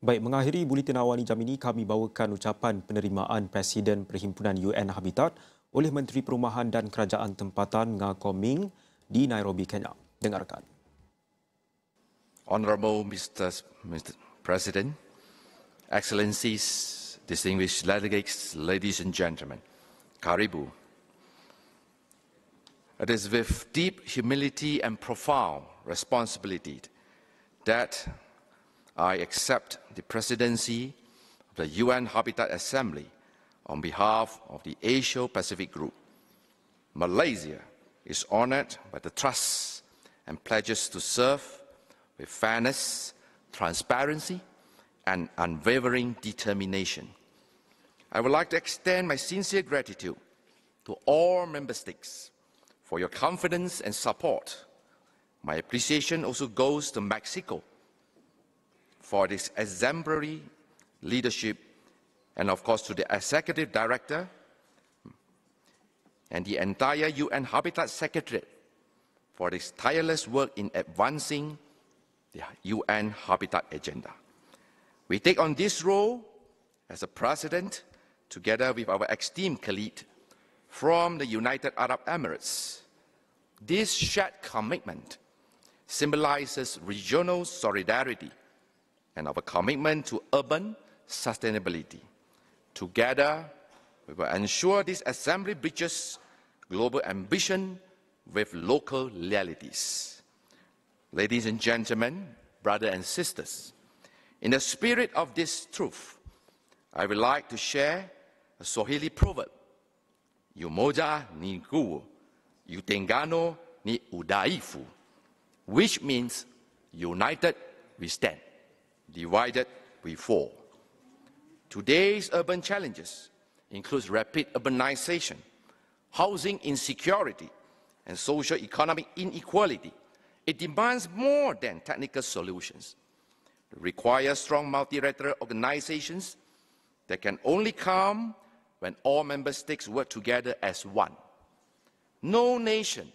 Baik, mengakhiri buletin AWANI jam ini, kami bawakan ucapan penerimaan Presiden Perhimpunan UN Habitat oleh Menteri Perumahan dan Kerajaan Tempatan Kor Ming di Nairobi, Kenya. Dengarkan. Honorable Mr. President, Excellencies, distinguished delegates, ladies and gentlemen, Karibu. It is with deep humility and profound responsibility that I accept the presidency of the UN Habitat Assembly on behalf of the Asia-Pacific Group. Malaysia is honored by the trust and pledges to serve with fairness, transparency, and unwavering determination. I would like to extend my sincere gratitude to all member states for your confidence and support. My appreciation also goes to Mexico for its exemplary leadership, and of course to the Executive Director and the entire UN Habitat Secretariat for its tireless work in advancing the UN Habitat Agenda. We take on this role as a President together with our esteemed colleague from the United Arab Emirates. This shared commitment symbolizes regional solidarity and our commitment to urban sustainability. Together, we will ensure this assembly bridges global ambition with local realities. Ladies and gentlemen, brothers and sisters, in the spirit of this truth, I would like to share a Swahili proverb, Umoja ni nguvu, utengano ni udhaifu, which means united we stand, divided we fall. Today's urban challenges include rapid urbanization, housing insecurity, and socio-economic inequality. It demands more than technical solutions. It requires strong multilateral organizations that can only come when all member states work together as one. No nation,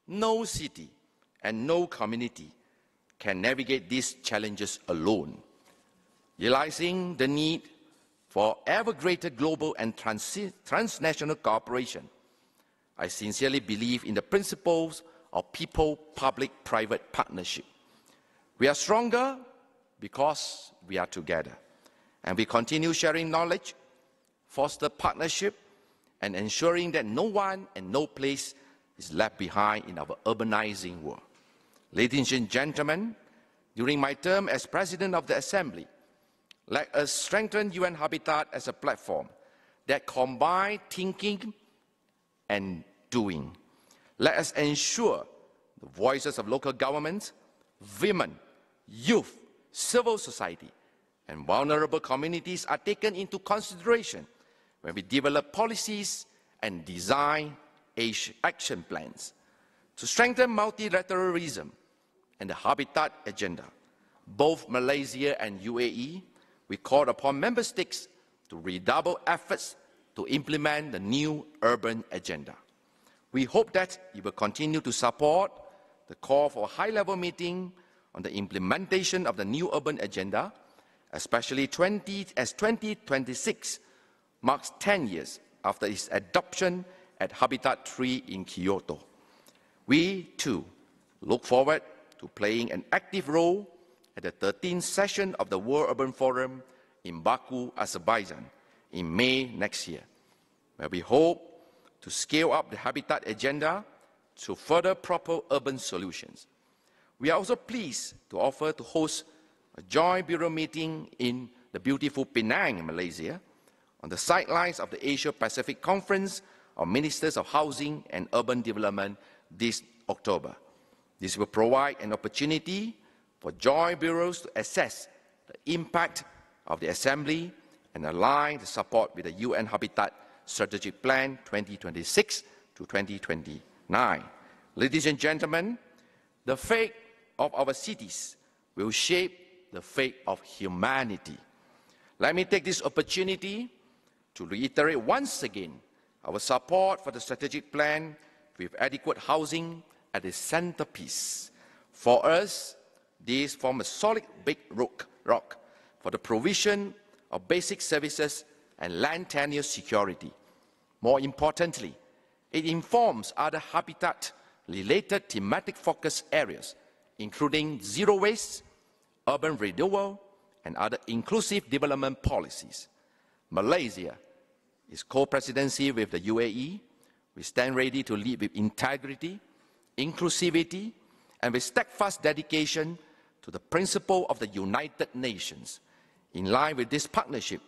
no city, and no community can navigate these challenges alone. Realizing the need for ever greater global and transnational cooperation, I sincerely believe in the principles of people-public-private partnership. We are stronger because we are together, and we continue sharing knowledge, foster partnership, and ensuring that no one and no place is left behind in our urbanizing world. Ladies and gentlemen, during my term as President of the Assembly, let us strengthen UN Habitat as a platform that combines thinking and doing. Let us ensure the voices of local governments, women, youth, civil society, and vulnerable communities are taken into consideration when we develop policies and design action plans. To strengthen multilateralism and the Habitat Agenda, both Malaysia and UAE, we called upon member states to redouble efforts to implement the new urban agenda. We hope that you will continue to support the call for a high-level meeting on the implementation of the new urban agenda, especially as 2026 marks 10 years after its adoption at Habitat 3 in Kyoto. We, too, look forward to playing an active role at the 13th session of the World Urban Forum in Baku, Azerbaijan, in May next year, where we hope to scale up the Habitat Agenda to further proper urban solutions. We are also pleased to offer to host a joint bureau meeting in the beautiful Penang, Malaysia, on the sidelines of the Asia-Pacific Conference of Ministers of Housing and Urban Development this October. This will provide an opportunity for joint bureaus to assess the impact of the Assembly and align the support with the UN Habitat Strategic Plan 2026 to 2029. Ladies and gentlemen, the fate of our cities will shape the fate of humanity. Let me take this opportunity to reiterate once again our support for the strategic plan with adequate housing at its centerpiece. For us, these form a solid big rock for the provision of basic services and land tenure security. More importantly, it informs other habitat-related thematic focus areas, including zero waste, urban renewal, and other inclusive development policies. Malaysia is co-presidency with the UAE. We stand ready to lead with integrity, inclusivity, and with steadfast dedication to the principle of the United Nations. In line with this partnership,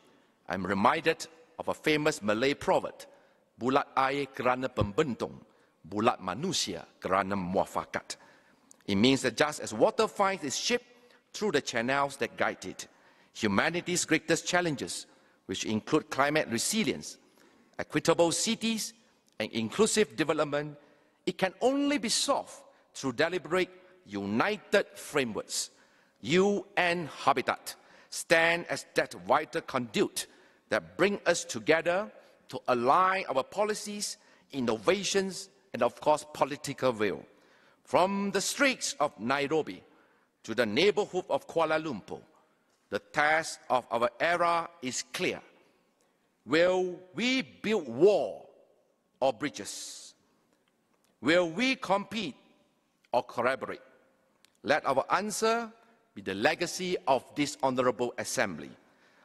I'm reminded of a famous Malay proverb, bulat air kerana pembentung, bulat manusia kerana muafakat. It means that just as water finds its shape through the channels that guide it, humanity's greatest challenges, which include climate resilience, equitable cities, and inclusive development, it can only be solved through deliberate, united frameworks. UN Habitat stand as that vital conduit that bring us together to align our policies, innovations, and of course political will. From the streets of Nairobi to the neighborhood of Kuala Lumpur, the task of our era is clear. Will we build wall or bridges? Will we compete or collaborate? Let our answer be the legacy of this honorable assembly,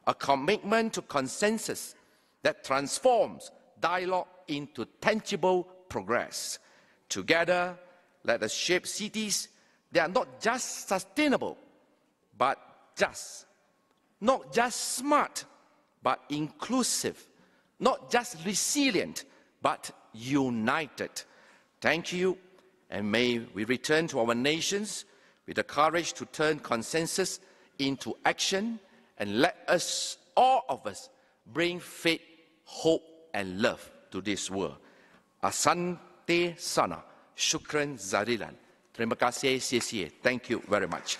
a commitment to consensus that transforms dialogue into tangible progress. Together, let us shape cities that are not just sustainable, but just. Not just smart, but inclusive. Not just resilient, but united. Thank you, and may we return to our nations with the courage to turn consensus into action, and let us, all of us, bring faith, hope, and love to this world. Asante sana. Shukran Zarilan. Terima kasih, CCA. Thank you very much.